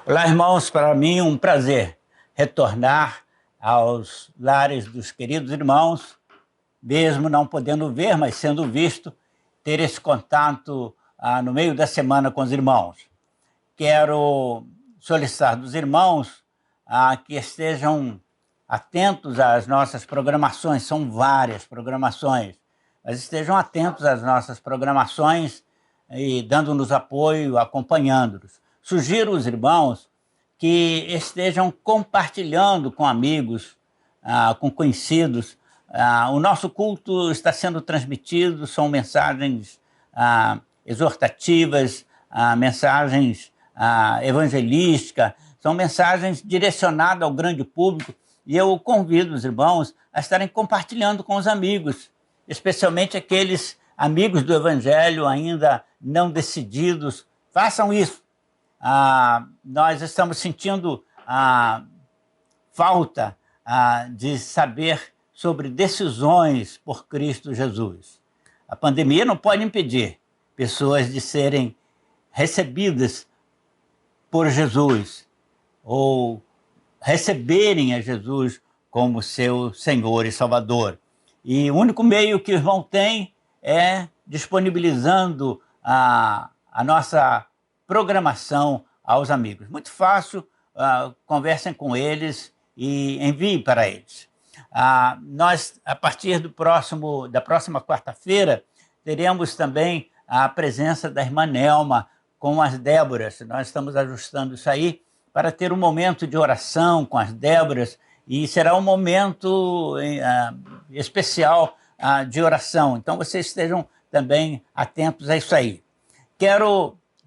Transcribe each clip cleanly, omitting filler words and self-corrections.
Olá, irmãos, para mim um prazer retornar aos lares dos queridos irmãos, mesmo não podendo ver, mas sendo visto, ter esse contato no meio da semana com os irmãos. Quero solicitar dos irmãos que estejam atentos às nossas programações, são várias programações, mas estejam atentos às nossas programações e dando-nos apoio, acompanhando-nos. Sugiro os irmãos que estejam compartilhando com amigos, com conhecidos. O nosso culto está sendo transmitido, são mensagens exortativas, mensagens evangelísticas, são mensagens direcionadas ao grande público, e eu convido os irmãos a estarem compartilhando com os amigos, especialmente aqueles amigos do Evangelho ainda não decididos. Façam isso. Nós estamos sentindo falta de saber sobre decisões por Cristo Jesus. A pandemia não pode impedir pessoas de serem recebidas por Jesus ou receberem a Jesus como seu Senhor e Salvador. E o único meio que o irmão tem é disponibilizando a nossa programação aos amigos. Muito fácil, conversem com eles e enviem para eles. Nós, a partir da próxima quarta-feira, teremos também a presença da irmã Nelma com as Déboras. Nós estamos ajustando isso aí para ter um momento de oração com as Déboras, e será um momento especial de oração. Então, vocês estejam também atentos a isso aí.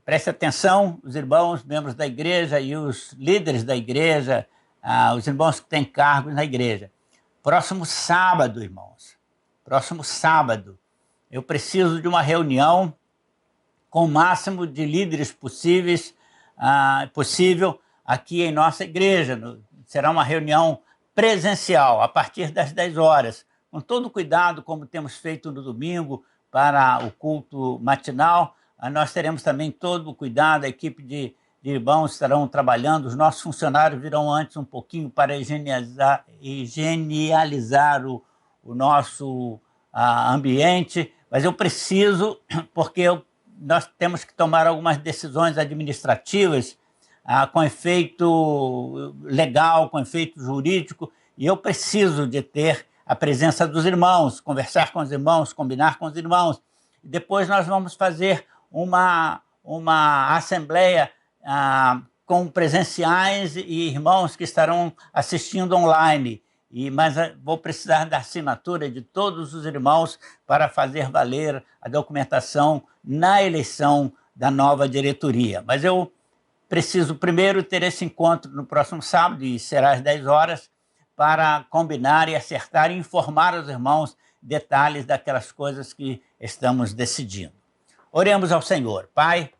Preste atenção, os irmãos, membros da igreja e os líderes da igreja, os irmãos que têm cargos na igreja. Próximo sábado, irmãos, próximo sábado, eu preciso de uma reunião com o máximo de líderes possível aqui em nossa igreja. Será uma reunião presencial, a partir das 10 horas, com todo o cuidado, como temos feito no domingo, para o culto matinal. Nós teremos também todo o cuidado, a equipe de irmãos estarão trabalhando, os nossos funcionários virão antes um pouquinho para higienizar o nosso ambiente, mas eu preciso, porque nós temos que tomar algumas decisões administrativas com efeito legal, com efeito jurídico, e eu preciso de ter a presença dos irmãos, conversar com os irmãos, combinar com os irmãos. Depois nós vamos fazer uma assembleia com presenciais e irmãos que estarão assistindo online. Mas vou precisar da assinatura de todos os irmãos para fazer valer a documentação na eleição da nova diretoria. Mas eu preciso primeiro ter esse encontro no próximo sábado, e será às 10 horas, para combinar e acertar e informar os irmãos detalhes daquelas coisas que estamos decidindo. Oremos ao Senhor. Pai,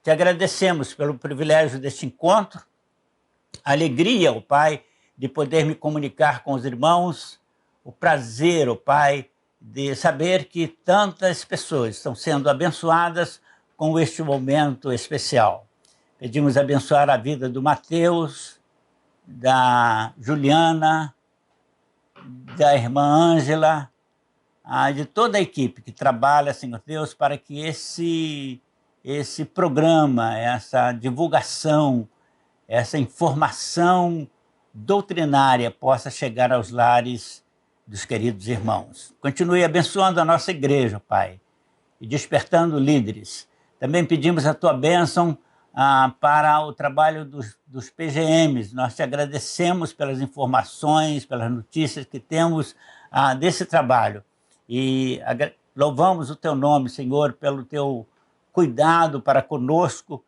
te agradecemos pelo privilégio deste encontro, a alegria, ó Pai, de poder me comunicar com os irmãos, o prazer, ó Pai, de saber que tantas pessoas estão sendo abençoadas com este momento especial. Pedimos abençoar a vida do Mateus, da Juliana, da irmã Ângela, de toda a equipe que trabalha, Senhor Deus, para que esse programa, essa divulgação, essa informação doutrinária possa chegar aos lares dos queridos irmãos. Continue abençoando a nossa igreja, Pai, e despertando líderes. Também pedimos a tua bênção para o trabalho dos PGMs. Nós te agradecemos pelas informações, pelas notícias que temos desse trabalho. E louvamos o teu nome, Senhor, pelo teu cuidado para conosco,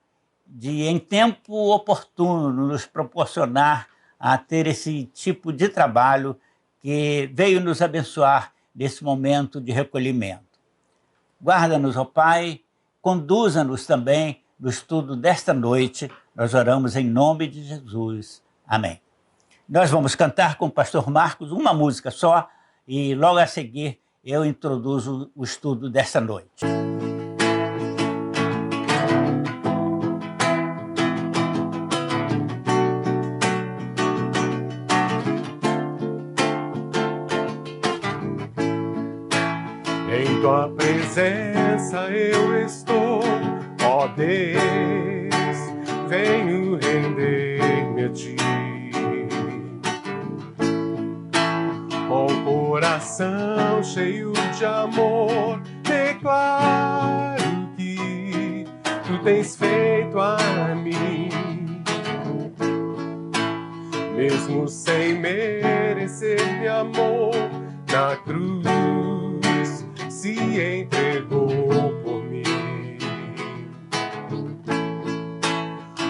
de em tempo oportuno nos proporcionar a ter esse tipo de trabalho que veio nos abençoar nesse momento de recolhimento. Guarda-nos, ó Pai, conduza-nos também no estudo desta noite. Nós oramos em nome de Jesus. Amém. Nós vamos cantar com o pastor Marcos uma música só, e logo a seguir eu introduzo o estudo desta noite. presença eu estou, ó Deus, venho render-me a ti. Com o coração cheio de amor, declaro que tu tens feito a mim. Mesmo sem merecer meu amor, na cruz se entregou por mim.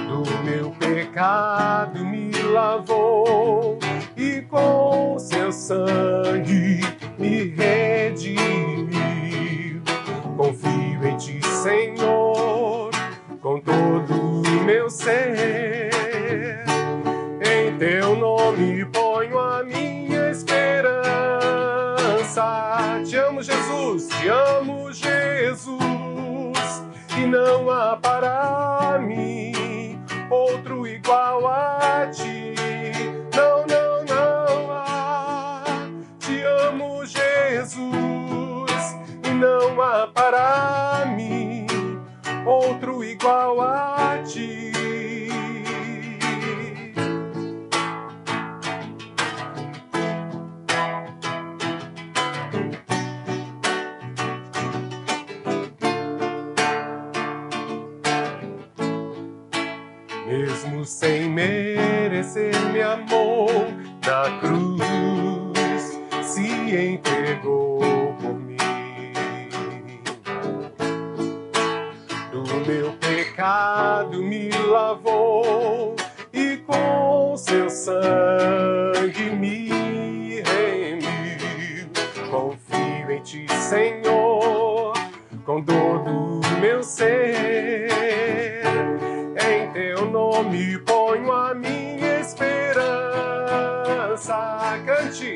Do meu pecado me lavou e com seu sangue me redimiu. Confio em ti, Senhor, com todo o meu ser. Em teu nome ponho a minha esperança. Te amo, Jesus, te amo, Jesus, e não há para mim outro igual a ti. Não, não, não há. Te amo, Jesus, e não há para mim outro igual a ti. Mesmo sem merecer meu amor, na cruz se entregou por mim. Do meu pecado me lavou e com seu sangue me remiu. Confio em ti, Senhor, com todo o meu ser. Em teu nome ponho a minha esperança. Cante,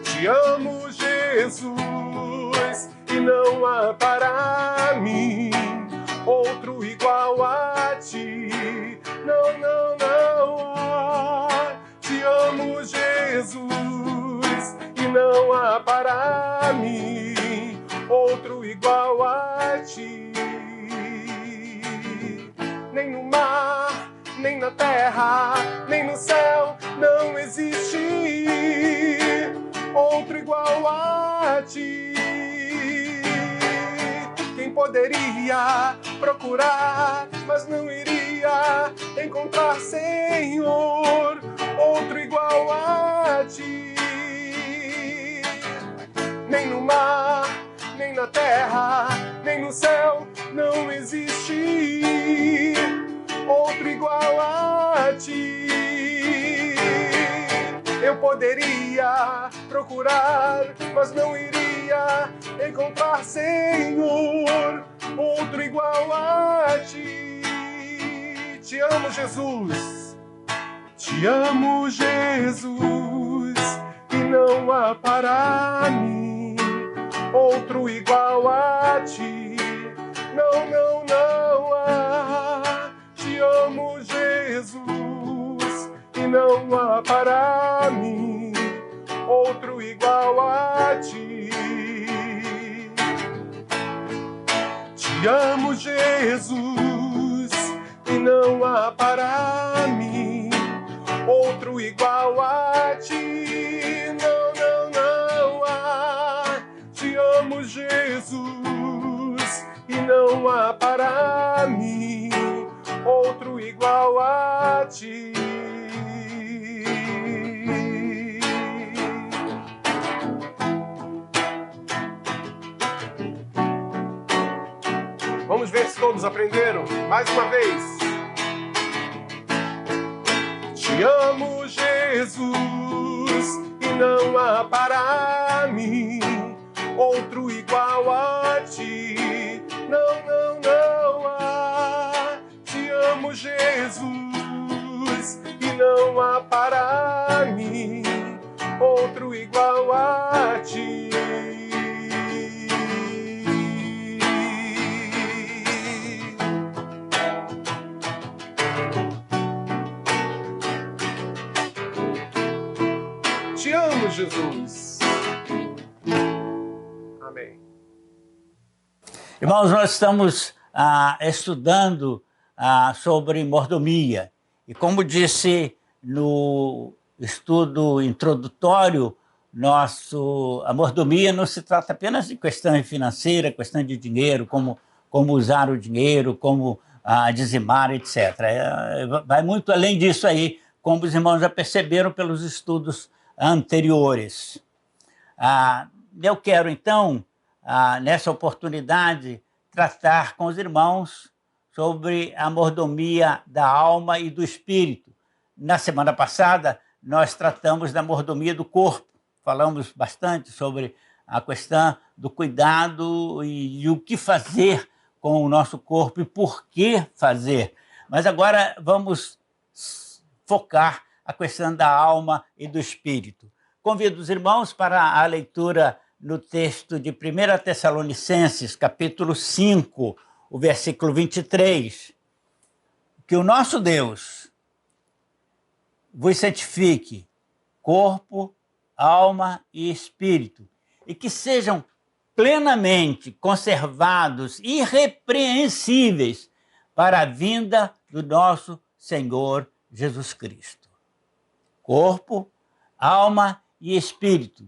te amo, Jesus, e não há para mim outro igual a ti. Não, não, não há. Te amo, Jesus, e não há para mim outro igual a ti. Nem no mar, nem na terra, nem no céu não existe outro igual a ti. Quem poderia procurar, mas não iria encontrar, Senhor, outro igual a ti. Nem no mar, nem na terra, nem no céu não existe outro igual a ti. Eu poderia procurar, mas não iria encontrar, Senhor, outro igual a ti. Te amo, Jesus. Te amo, Jesus, e não há para mim outro igual a ti. Não, não, não há. Te amo, Jesus, e não há para mim outro igual a ti. Te amo, Jesus, e não há para mim outro igual a ti. Não, não, não há. Te amo, Jesus, e não há para mim outro igual a ti. Vamos ver se todos aprenderam. Mais uma vez. Te amo, Jesus, e não há para mim outro igual a ti. Não, não, não há. Te amo, Jesus, e não há para mim outro igual a ti. Te amo, Jesus. Amém. Irmãos, nós estamos estudando sobre mordomia. E como disse no estudo introdutório, a mordomia não se trata apenas de questão financeira, questão de dinheiro, como usar o dinheiro, como dizimar, etc. Vai muito além disso aí, como os irmãos já perceberam pelos estudos anteriores. Eu quero, então, nessa oportunidade, tratar com os irmãos sobre a mordomia da alma e do espírito. Na semana passada, nós tratamos da mordomia do corpo. Falamos bastante sobre a questão do cuidado e o que fazer com o nosso corpo e por que fazer. Mas agora vamos focar a questão da alma e do espírito. Convido os irmãos para a leitura no texto de 1 Tessalonicenses, capítulo 5, o versículo 23. Que o nosso Deus vos santifique, corpo, alma e espírito, e que sejam plenamente conservados, irrepreensíveis, para a vinda do nosso Senhor Jesus Cristo. Corpo, alma e espírito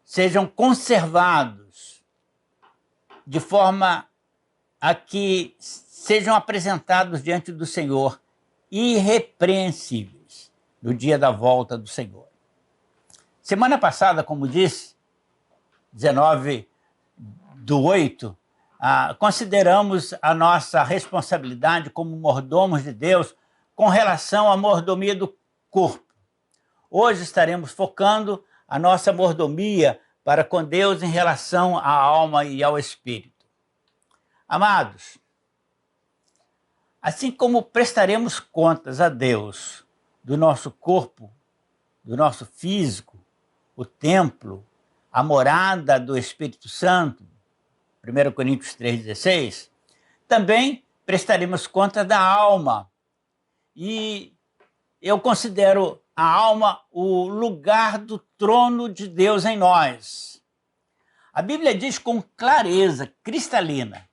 sejam conservados de forma a que sejam apresentados diante do Senhor irrepreensíveis no dia da volta do Senhor. Semana passada, como disse, 19/8, consideramos a nossa responsabilidade como mordomos de Deus com relação à mordomia do corpo. Hoje estaremos focando a nossa mordomia para com Deus em relação à alma e ao espírito. Amados, assim como prestaremos contas a Deus do nosso corpo, do nosso físico, o templo, a morada do Espírito Santo, 1 Coríntios 3,16, também prestaremos conta da alma. E eu considero a alma o lugar do trono de Deus em nós. A Bíblia diz com clareza cristalina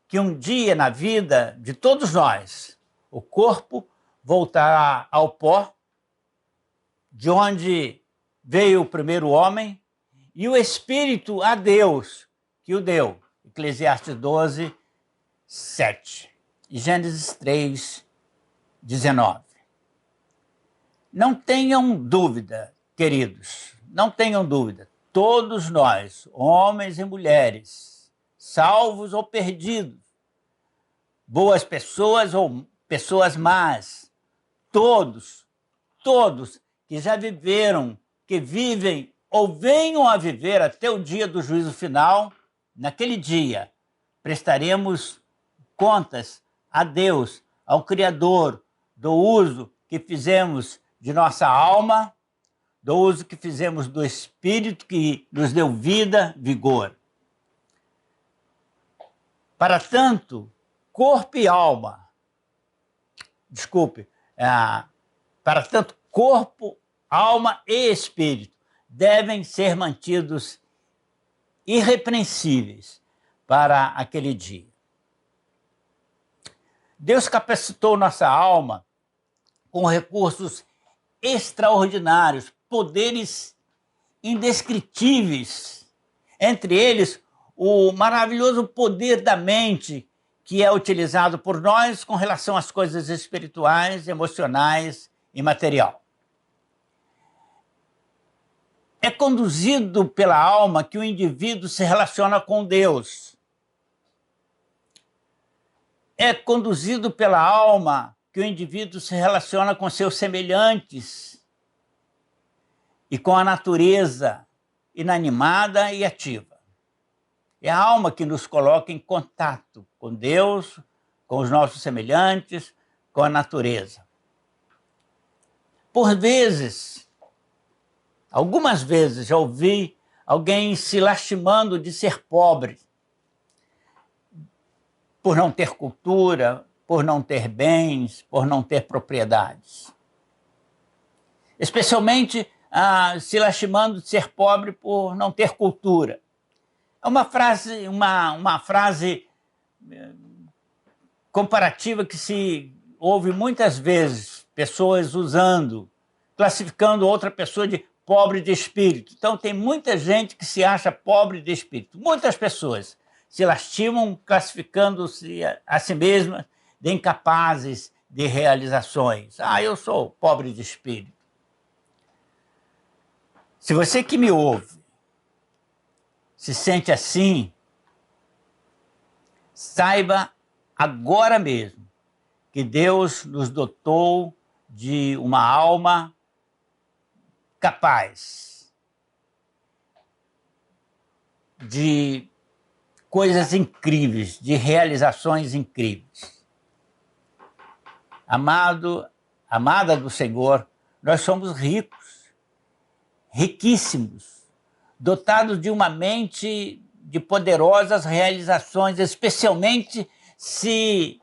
que um dia na vida de todos nós, o corpo voltará ao pó, de onde veio o primeiro homem, e o espírito a Deus, que o deu. Eclesiastes 12, 7. E Gênesis 3, 19. Não tenham dúvida, queridos, não tenham dúvida. Todos nós, homens e mulheres, salvos ou perdidos, boas pessoas ou pessoas más, todos que já viveram, que vivem ou venham a viver até o dia do juízo final, naquele dia prestaremos contas a Deus, ao Criador, do uso que fizemos de nossa alma, do uso que fizemos do Espírito que nos deu vida, vigor. Para tanto, corpo e alma, para tanto, corpo, alma e espírito devem ser mantidos irrepreensíveis para aquele dia. Deus capacitou nossa alma com recursos extraordinários, poderes indescritíveis, entre eles o maravilhoso poder da mente que é utilizado por nós com relação às coisas espirituais, emocionais e material. É conduzido pela alma que o indivíduo se relaciona com Deus. É conduzido pela alma que o indivíduo se relaciona com seus semelhantes e com a natureza inanimada e ativa. É a alma que nos coloca em contato com Deus, com os nossos semelhantes, com a natureza. Por vezes, algumas vezes já ouvi alguém se lastimando de ser pobre, por não ter cultura, por não ter bens, por não ter propriedades. Especialmente se lastimando de ser pobre por não ter cultura. É uma frase comparativa que se ouve muitas vezes pessoas usando, classificando outra pessoa de pobre de espírito. Então tem muita gente que se acha pobre de espírito. Muitas pessoas se lastimam classificando-se a si mesmas de incapazes de realizações. Ah, eu sou pobre de espírito. Se você que me ouve se sente assim, saiba agora mesmo que Deus nos dotou de uma alma capaz de coisas incríveis, de realizações incríveis. Amada do Senhor, nós somos ricos, riquíssimos, dotados de uma mente de poderosas realizações, especialmente se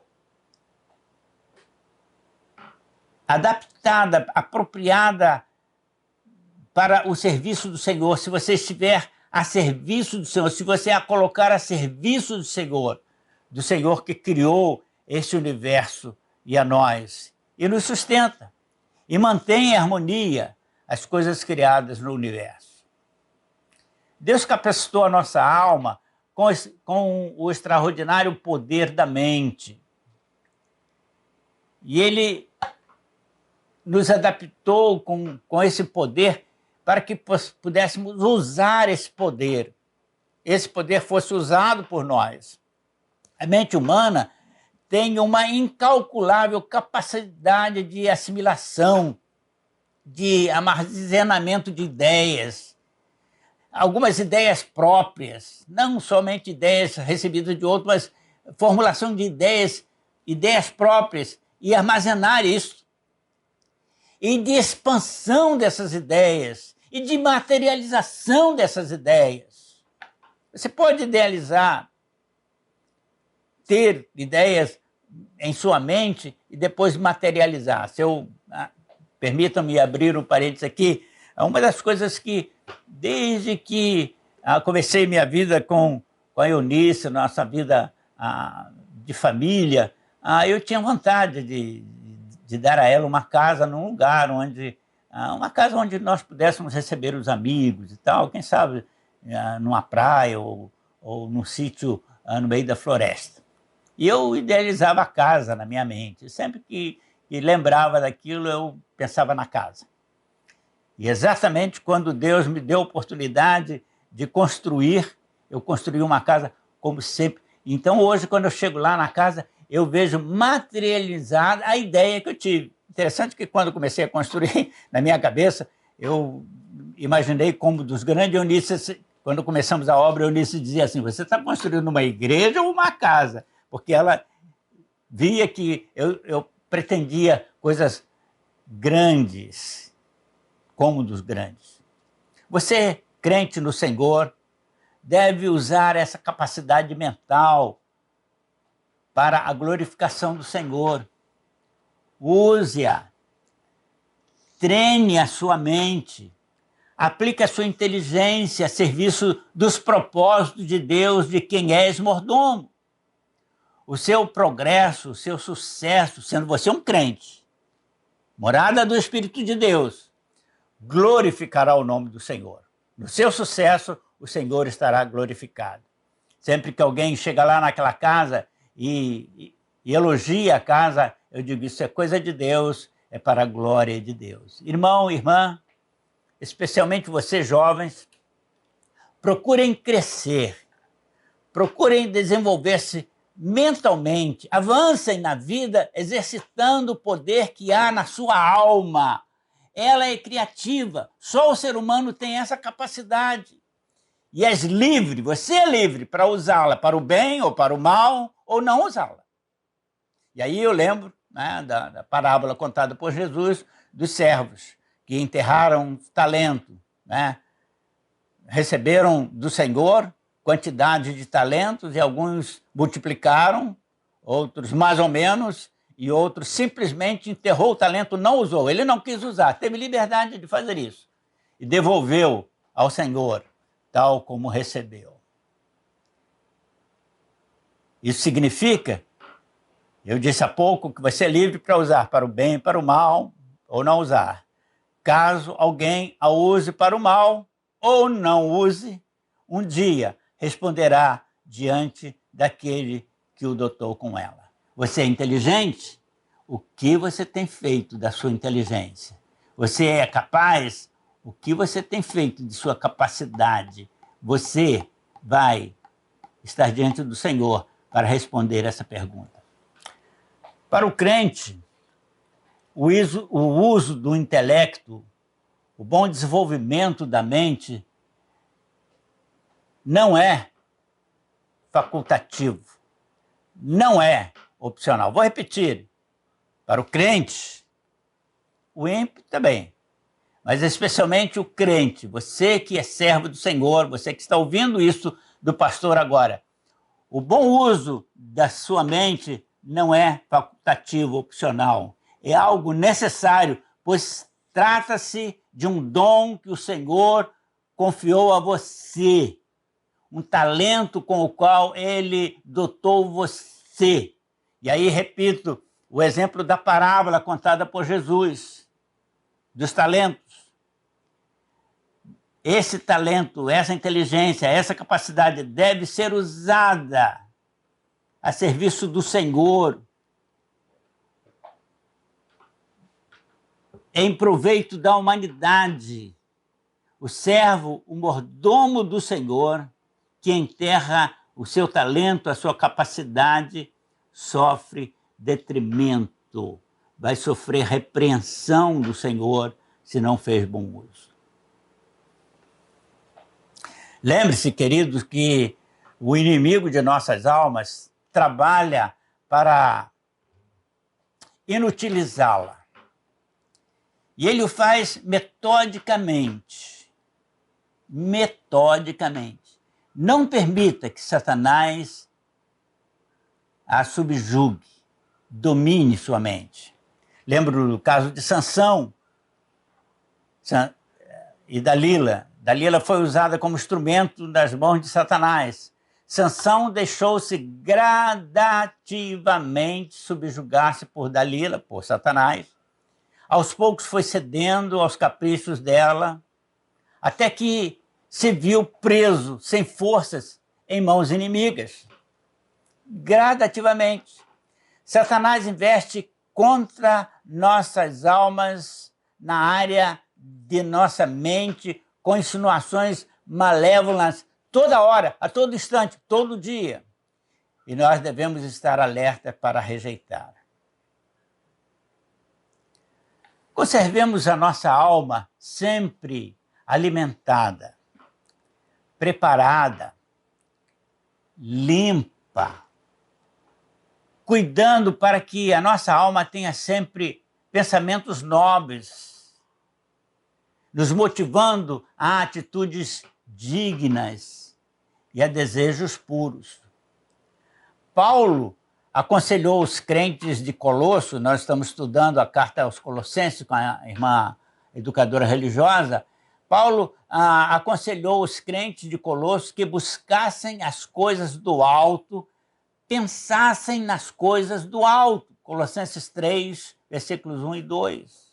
adaptada, apropriada para o serviço do Senhor. Se você estiver a serviço do Senhor, se você a colocar a serviço do Senhor que criou este universo e a nós, e nos sustenta, e mantém em harmonia as coisas criadas no universo. Deus capacitou a nossa alma com o extraordinário poder da mente. E Ele nos adaptou com esse poder para que pudéssemos usar esse poder fosse usado por nós. A mente humana tem uma incalculável capacidade de assimilação, de armazenamento de ideias, algumas ideias próprias, não somente ideias recebidas de outros, mas formulação de ideias próprias, e armazenar isso, e de expansão dessas ideias, e de materialização dessas ideias. Você pode idealizar, ter ideias em sua mente e depois materializar. Permitam-me abrir um parênteses aqui, uma das coisas que, desde que comecei minha vida com a Eunice, nossa vida de família, eu tinha vontade de dar a ela uma casa num lugar uma casa onde nós pudéssemos receber os amigos e tal, quem sabe numa praia ou num sítio no meio da floresta. E eu idealizava a casa na minha mente. Sempre que lembrava daquilo, eu pensava na casa. E exatamente quando Deus me deu a oportunidade de construir, eu construí uma casa como sempre. Então hoje, quando eu chego lá na casa, eu vejo materializada a ideia que eu tive. Interessante que quando eu comecei a construir, na minha cabeça, eu imaginei como dos grandes Eunices, quando começamos a obra, Eunice dizia assim, você está construindo uma igreja ou uma casa? Porque ela via que eu pretendia coisas grandes, como dos grandes. Você, crente no Senhor, deve usar essa capacidade mental para a glorificação do Senhor. Use-a, treine a sua mente, aplique a sua inteligência a serviço dos propósitos de Deus, de quem és mordomo. O seu progresso, o seu sucesso, sendo você um crente, morada do Espírito de Deus, glorificará o nome do Senhor. No seu sucesso, o Senhor estará glorificado. Sempre que alguém chega lá naquela casa e elogia a casa, eu digo, isso é coisa de Deus, é para a glória de Deus. Irmão, irmã, especialmente vocês jovens, procurem crescer, procurem desenvolver-se mentalmente, avancem na vida exercitando o poder que há na sua alma. Ela é criativa, só o ser humano tem essa capacidade. E és livre, você é livre para usá-la para o bem ou para o mal, ou não usá-la. E aí eu lembro da parábola contada por Jesus dos servos que enterraram talento, receberam do Senhor quantidade de talentos e alguns multiplicaram, outros mais ou menos, e outros simplesmente enterrou o talento, não usou. Ele não quis usar, teve liberdade de fazer isso. E devolveu ao Senhor, tal como recebeu. Isso significa, eu disse há pouco, que você é livre para usar para o bem e para o mal, ou não usar. Caso alguém a use para o mal, ou não use, um dia responderá diante daquele que o dotou com ela. Você é inteligente? O que você tem feito da sua inteligência? Você é capaz? O que você tem feito de sua capacidade? Você vai estar diante do Senhor para responder essa pergunta. Para o crente, o uso do intelecto, o bom desenvolvimento da mente, não é facultativo, não é opcional. Vou repetir. Para o crente, o ímpio também, mas especialmente o crente, você que é servo do Senhor, você que está ouvindo isso do pastor agora, o bom uso da sua mente não é facultativo, opcional, é algo necessário, pois trata-se de um dom que o Senhor confiou a você, um talento com o qual Ele dotou você. E aí, repito, o exemplo da parábola contada por Jesus, dos talentos. Esse talento, essa inteligência, essa capacidade deve ser usada a serviço do Senhor, em proveito da humanidade. O servo, o mordomo do Senhor, que enterra o seu talento, a sua capacidade, sofre detrimento, vai sofrer repreensão do Senhor se não fez bom uso. Lembre-se, queridos, que o inimigo de nossas almas trabalha para inutilizá-la. E ele o faz metodicamente. Metodicamente. Não permita que Satanás a subjugue, domine sua mente. Lembro do caso de Sansão e Dalila. Dalila foi usada como instrumento nas mãos de Satanás. Sansão deixou-se gradativamente subjugar-se por Dalila, por Satanás. Aos poucos foi cedendo aos caprichos dela, até que se viu preso, sem forças, em mãos inimigas. Gradativamente. Satanás investe contra nossas almas na área de nossa mente, com insinuações malévolas toda hora, a todo instante, todo dia. E nós devemos estar alertas para rejeitar. Conservemos a nossa alma sempre alimentada, preparada, limpa, cuidando para que a nossa alma tenha sempre pensamentos nobres, nos motivando a atitudes dignas e a desejos puros. Paulo aconselhou os crentes de Colosso, nós estamos estudando a carta aos Colossenses com a irmã educadora religiosa, Paulo aconselhou os crentes de Colosso que buscassem as coisas do alto, pensassem nas coisas do alto. Colossenses 3, versículos 1 e 2.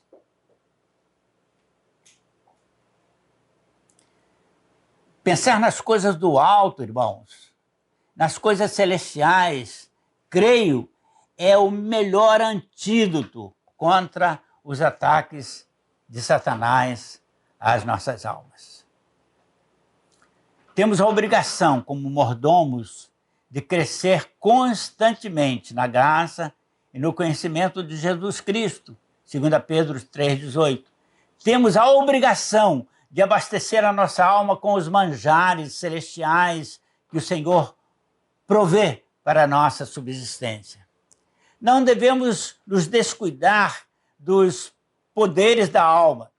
Pensar nas coisas do alto, irmãos, nas coisas celestiais, creio, é o melhor antídoto contra os ataques de Satanás às nossas almas. Temos a obrigação, como mordomos, de crescer constantemente na graça e no conhecimento de Jesus Cristo, 2 Pedro 3,18. Temos a obrigação de abastecer a nossa alma com os manjares celestiais que o Senhor provê para a nossa subsistência. Não devemos nos descuidar dos poderes da alma.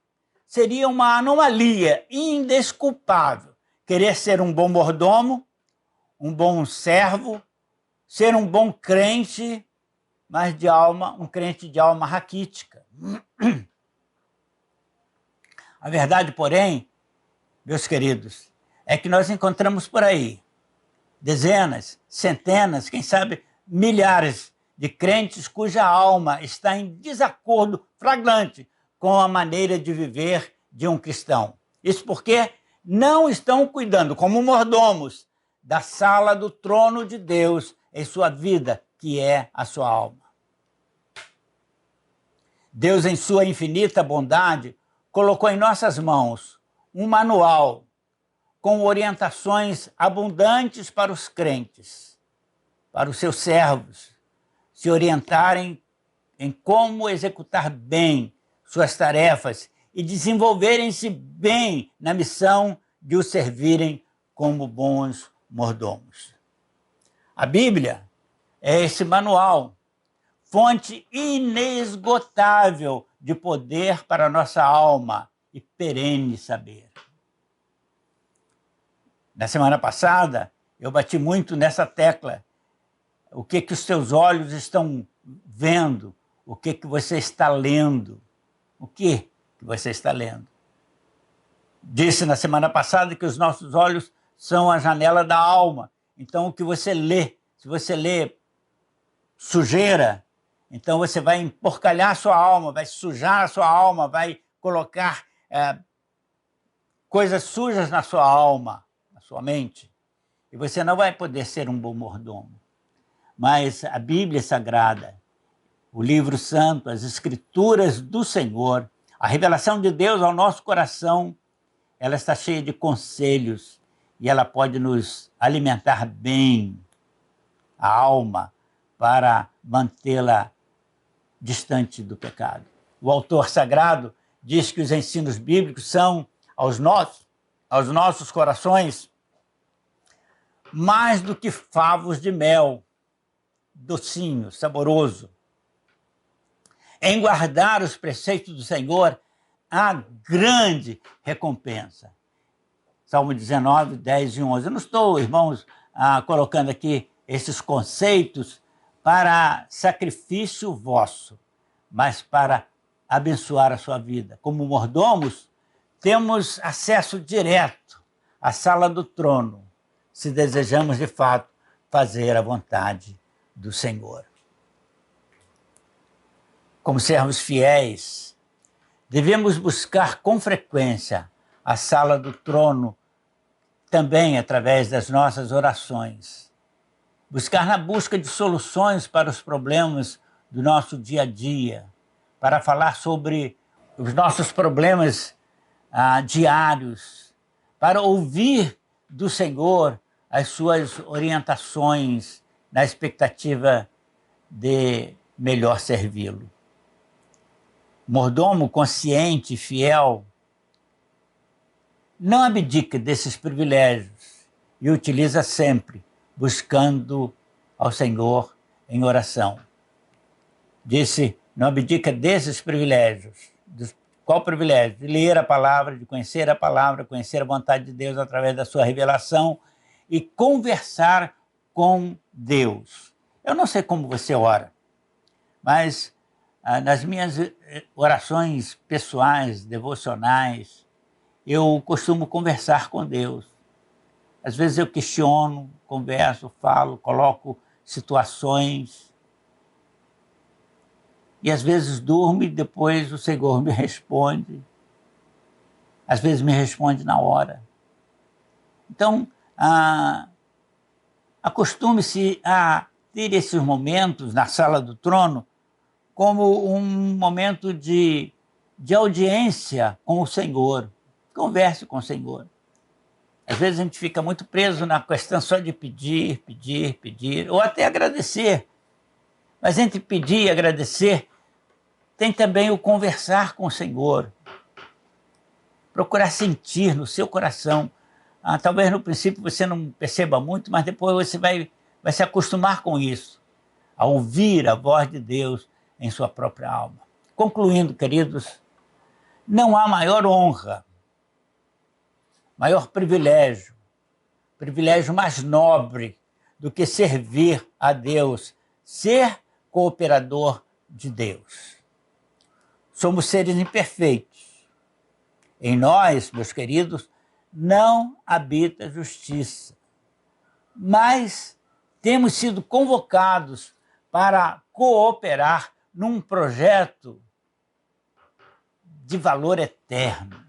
Seria uma anomalia indesculpável querer ser um bom mordomo, um bom servo, ser um bom crente, mas de alma, um crente de alma raquítica. A verdade, porém, meus queridos, é que nós encontramos por aí dezenas, centenas, quem sabe milhares de crentes cuja alma está em desacordo flagrante com a maneira de viver de um cristão. Isso porque não estão cuidando, como mordomos, da sala do trono de Deus em sua vida, que é a sua alma. Deus, em sua infinita bondade, colocou em nossas mãos um manual com orientações abundantes para os crentes, para os seus servos, se orientarem em como executar bem suas tarefas e desenvolverem-se bem na missão de o servirem como bons mordomos. A Bíblia é esse manual, fonte inesgotável de poder para a nossa alma e perene saber. Na semana passada, eu bati muito nessa tecla. O que os seus olhos estão vendo? O que você está lendo? O que você está lendo? Disse na semana passada que os nossos olhos são a janela da alma. Então, o que você lê, se você lê sujeira, então você vai emporcalhar a sua alma, vai sujar a sua alma, vai colocar coisas sujas na sua alma, na sua mente. E você não vai poder ser um bom mordomo. Mas a Bíblia Sagrada, o livro santo, as escrituras do Senhor, a revelação de Deus ao nosso coração, ela está cheia de conselhos e ela pode nos alimentar bem a alma para mantê-la distante do pecado. O autor sagrado diz que os ensinos bíblicos são aos nossos corações mais do que favos de mel, docinho, saboroso. Em guardar os preceitos do Senhor, há grande recompensa. Salmo 19, 10 e 11. Eu não estou, irmãos, colocando aqui esses conceitos para sacrifício vosso, mas para abençoar a sua vida. Como mordomos, temos acesso direto à sala do trono, se desejamos de fato fazer a vontade do Senhor. Como servos fiéis, devemos buscar com frequência a sala do trono, também através das nossas orações. Buscar na busca de soluções para os problemas do nosso dia a dia, para falar sobre os nossos problemas diários, para ouvir do Senhor as suas orientações na expectativa de melhor servi-lo. Mordomo consciente e fiel não abdica desses privilégios e utiliza sempre buscando ao Senhor em oração. Disse, não abdica desses privilégios. Qual privilégio? De ler a palavra, de conhecer a palavra, conhecer a vontade de Deus através da sua revelação e conversar com Deus. Eu não sei como você ora, mas nas minhas orações pessoais, devocionais, eu costumo conversar com Deus. Às vezes eu questiono, converso, falo, coloco situações. E às vezes durmo e depois o Senhor me responde. Às vezes me responde na hora. Então, acostume-se a ter esses momentos na sala do trono como um momento de audiência com o Senhor. Converse com o Senhor. Às vezes a gente fica muito preso na questão só de pedir, ou até agradecer. Mas entre pedir e agradecer, tem também o conversar com o Senhor. Procurar sentir no seu coração. Talvez no princípio você não perceba muito, mas depois você vai se acostumar com isso, a ouvir a voz de Deus em sua própria alma. Concluindo, queridos, não há maior honra, maior privilégio mais nobre do que servir a Deus, ser cooperador de Deus. Somos seres imperfeitos. Em nós, meus queridos, não habita justiça. mas temos sido convocados para cooperar num projeto de valor eterno.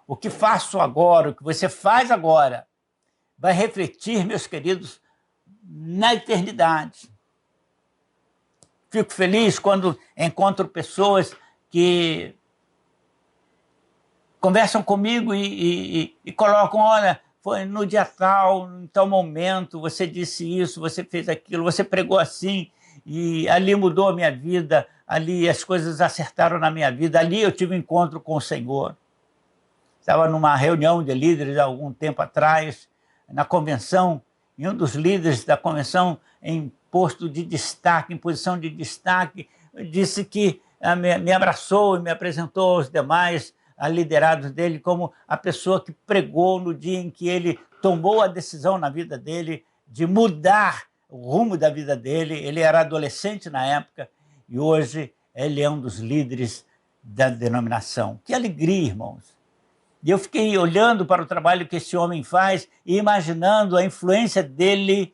O que faço agora, o que você faz agora, vai refletir, meus queridos, na eternidade. Fico feliz quando encontro pessoas que conversam comigo e colocam, olha, foi no dia tal, em tal momento, você disse isso, você fez aquilo, você pregou assim, e ali mudou a minha vida, ali as coisas acertaram na minha vida, ali eu tive um encontro com o Senhor. Estava numa reunião de líderes há algum tempo atrás, na convenção, e um dos líderes da convenção, em posto de destaque, em posição de destaque, disse que me abraçou e me apresentou aos demais liderados dele como a pessoa que pregou no dia em que ele tomou a decisão na vida dele de mudar o rumo da vida dele. Ele era adolescente na época e hoje ele é um dos líderes da denominação. Que alegria, irmãos! E eu fiquei olhando para o trabalho que esse homem faz e imaginando a influência dele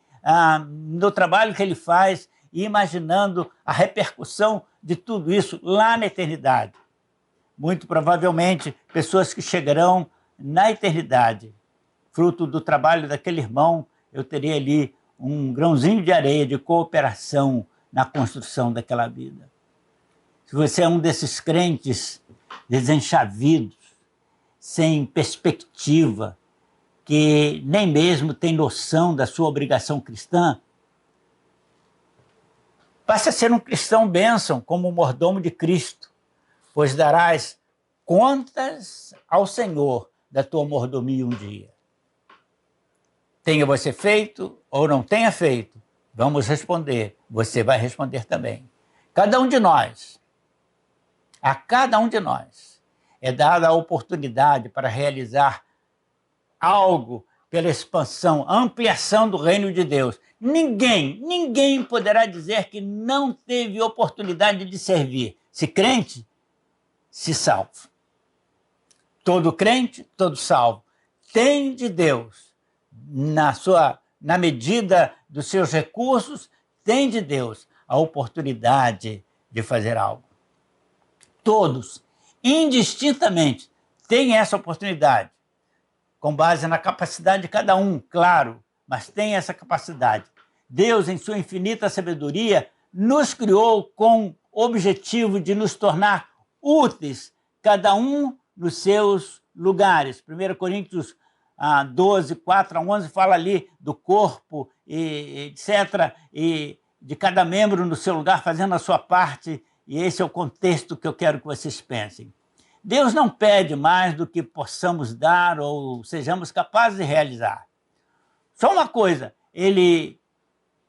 no trabalho que ele faz e imaginando a repercussão de tudo isso lá na eternidade. Muito provavelmente, pessoas que chegarão na eternidade, fruto do trabalho daquele irmão, eu terei ali um grãozinho de areia de cooperação na construção daquela vida. Se você é um desses crentes desenchavidos, sem perspectiva, que nem mesmo tem noção da sua obrigação cristã, passe a ser um cristão bênção, como o mordomo de Cristo, pois darás contas ao Senhor da tua mordomia um dia. Tenha você feito ou não tenha feito, vamos responder, você vai responder também. Cada um de nós, a cada um de nós, é dada a oportunidade para realizar algo pela expansão, ampliação do reino de Deus. Ninguém poderá dizer que não teve oportunidade de servir. Se crente, se salvo. Todo crente, todo salvo. Tem de Deus, na medida dos seus recursos, tem de Deus a oportunidade de fazer algo. Todos, indistintamente, têm essa oportunidade, com base na capacidade de cada um, claro, mas tem essa capacidade. Deus, em sua infinita sabedoria, nos criou com o objetivo de nos tornar úteis, cada um nos seus lugares. 1 Coríntios 12, 4 a 11, fala ali do corpo, etc., e de cada membro no seu lugar, fazendo a sua parte, e esse é o contexto que eu quero que vocês pensem. Deus não pede mais do que possamos dar ou sejamos capazes de realizar. Só uma coisa, Ele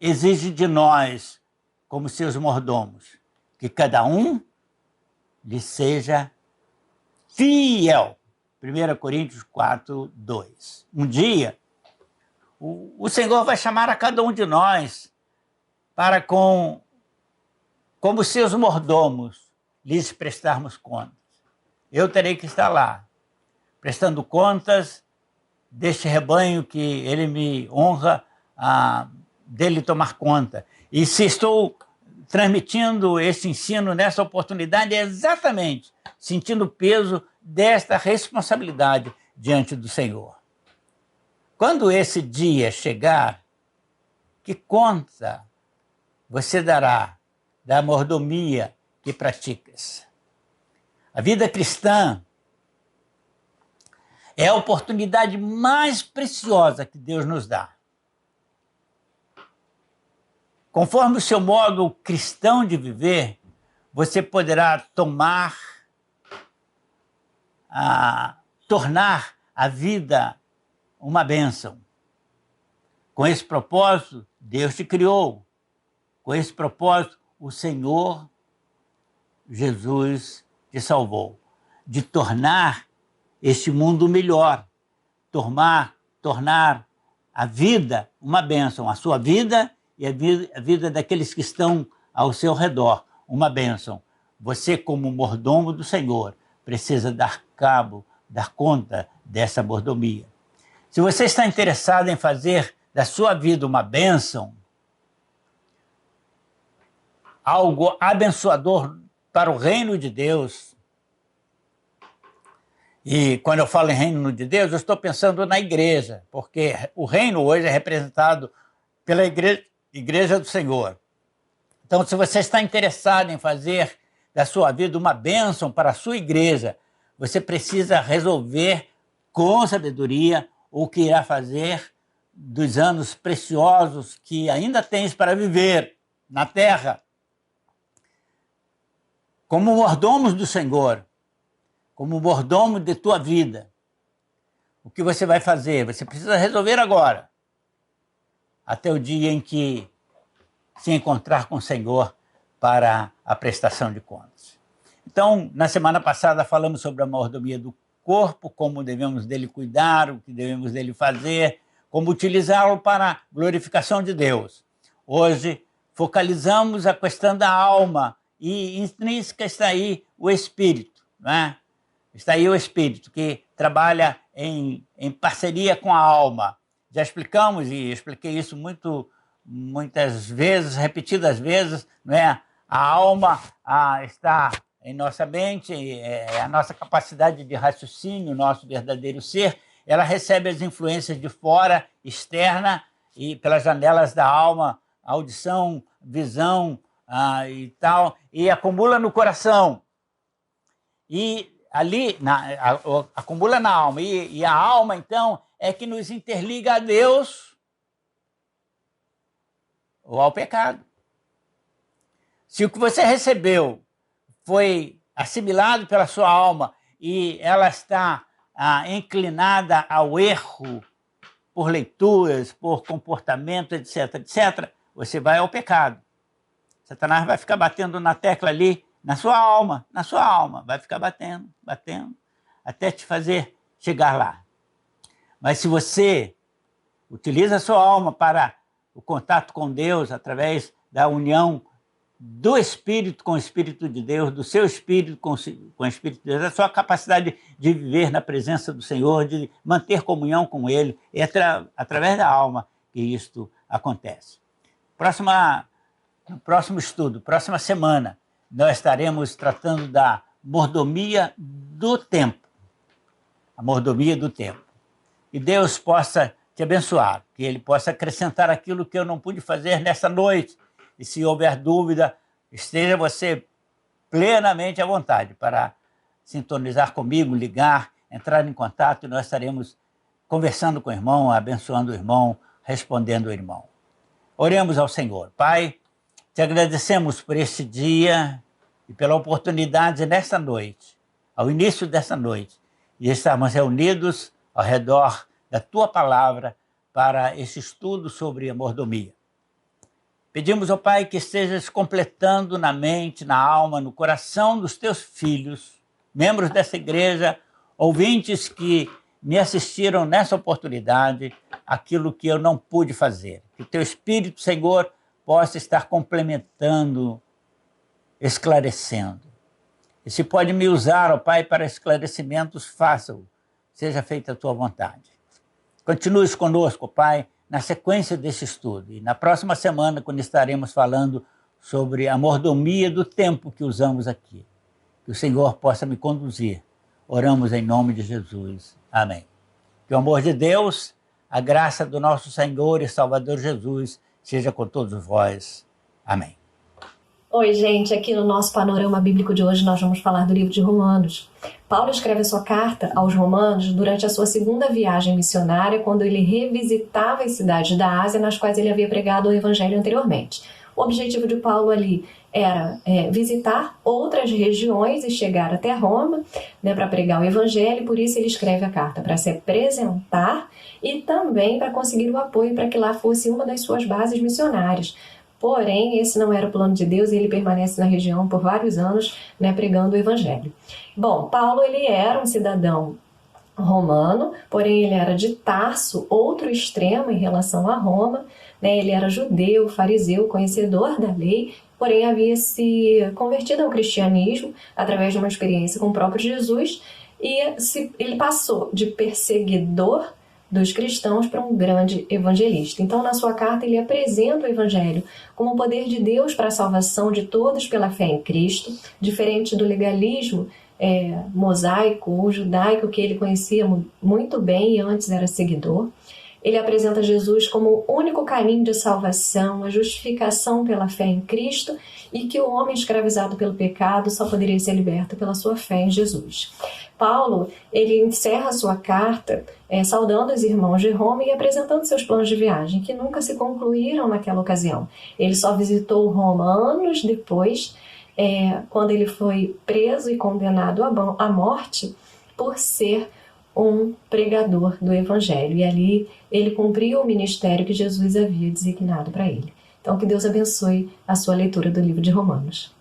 exige de nós, como seus mordomos, que cada um lhe seja fiel. 1 Coríntios 4, 2. Um dia, o Senhor vai chamar a cada um de nós para, como seus mordomos, lhes prestarmos contas. Eu terei que estar lá, prestando contas deste rebanho que Ele me honra dele tomar conta. E se estou transmitindo esse ensino nessa oportunidade, é exatamente sentindo o peso desta responsabilidade diante do Senhor. Quando esse dia chegar, que conta você dará da mordomia que praticas? A vida cristã é a oportunidade mais preciosa que Deus nos dá. Conforme o seu modo cristão de viver, você poderá tornar a vida uma bênção. Com esse propósito, Deus te criou. Com esse propósito, o Senhor Jesus te salvou. De tornar este mundo melhor, tornar a vida uma bênção, a sua vida e a vida daqueles que estão ao seu redor, uma bênção. Você, como mordomo do Senhor, precisa dar conta dessa mordomia. Se você está interessado em fazer da sua vida uma bênção, algo abençoador para o reino de Deus. E quando eu falo em reino de Deus, eu estou pensando na igreja, porque o reino hoje é representado pela igreja do Senhor. Então, se você está interessado em fazer da sua vida uma bênção para a sua igreja, você precisa resolver com sabedoria o que irá fazer dos anos preciosos que ainda tens para viver na terra. Como mordomos do Senhor, como mordomo de tua vida, o que você vai fazer? Você precisa resolver agora, até o dia em que se encontrar com o Senhor para a prestação de contas. Então, na semana passada falamos sobre a mordomia do corpo, como devemos dele cuidar, o que devemos dele fazer, como utilizá-lo para a glorificação de Deus. Hoje, focalizamos a questão da alma e intrínseca está aí o espírito, não é? Está aí o espírito que trabalha em parceria com a alma. Já explicamos e expliquei isso muitas vezes, repetidas vezes, não é? A alma está em nossa mente, é a nossa capacidade de raciocínio, o nosso verdadeiro ser. Ela recebe as influências de fora, externa, e pelas janelas da alma, audição, visão e tal, e acumula no coração. E ali, acumula na alma. E a alma, então, é que nos interliga a Deus ou ao pecado. Se o que você recebeu foi assimilado pela sua alma e ela está inclinada ao erro por leituras, por comportamento, etc., etc., você vai ao pecado. Satanás vai ficar batendo na tecla ali, na sua alma, vai ficar batendo, até te fazer chegar lá. Mas se você utiliza a sua alma para o contato com Deus, através da união do Espírito com o Espírito de Deus, do seu Espírito com o Espírito de Deus, a sua capacidade de viver na presença do Senhor, de manter comunhão com Ele, é através da alma que isto acontece. No próximo estudo, próxima semana, nós estaremos tratando da mordomia do tempo. A mordomia do tempo. E Deus possa te abençoar, que Ele possa acrescentar aquilo que eu não pude fazer nessa noite. E se houver dúvida, esteja você plenamente à vontade para sintonizar comigo, ligar, entrar em contato e nós estaremos conversando com o irmão, abençoando o irmão, respondendo o irmão. Oremos ao Senhor. Pai, te agradecemos por este dia e pela oportunidade nesta noite, ao início desta noite, de estarmos reunidos ao redor da tua palavra para esse estudo sobre a mordomia. Pedimos, ó Pai, que estejas completando na mente, na alma, no coração dos teus filhos, membros dessa igreja, ouvintes que me assistiram nessa oportunidade, aquilo que eu não pude fazer. Que o teu Espírito, Senhor, possa estar complementando, esclarecendo. E se pode me usar, ó Pai, para esclarecimentos, faça-o. Seja feita a tua vontade. Continues conosco, ó Pai, na sequência desse estudo. E na próxima semana, quando estaremos falando sobre a mordomia do tempo que usamos aqui. Que o Senhor possa me conduzir. Oramos em nome de Jesus. Amém. Que o amor de Deus, a graça do nosso Senhor e Salvador Jesus, seja com todos vós. Amém. Oi, gente, aqui no nosso panorama bíblico de hoje nós vamos falar do livro de Romanos. Paulo escreve a sua carta aos Romanos durante a sua segunda viagem missionária, quando ele revisitava as cidades da Ásia nas quais ele havia pregado o evangelho anteriormente. O objetivo de Paulo ali era visitar outras regiões e chegar até Roma, para pregar o evangelho, por isso ele escreve a carta para se apresentar e também para conseguir o apoio para que lá fosse uma das suas bases missionárias. Porém, esse não era o plano de Deus e ele permanece na região por vários anos, pregando o evangelho. Bom, Paulo ele era um cidadão romano, porém ele era de Tarso, outro extremo em relação a Roma. Ele era judeu, fariseu, conhecedor da lei, porém havia se convertido ao cristianismo através de uma experiência com o próprio Jesus e ele passou de perseguidor dos cristãos para um grande evangelista. Então, na sua carta, ele apresenta o evangelho como o poder de Deus para a salvação de todos pela fé em Cristo, diferente do legalismo mosaico ou judaico que ele conhecia muito bem e antes era seguidor. Ele apresenta Jesus como o único caminho de salvação, a justificação pela fé em Cristo, e que o homem escravizado pelo pecado só poderia ser liberto pela sua fé em Jesus. Paulo, ele encerra sua carta saudando os irmãos de Roma e apresentando seus planos de viagem, que nunca se concluíram naquela ocasião. Ele só visitou Roma anos depois, quando ele foi preso e condenado à morte por ser um pregador do Evangelho. E ali ele cumpriu o ministério que Jesus havia designado para ele. Então, que Deus abençoe a sua leitura do livro de Romanos.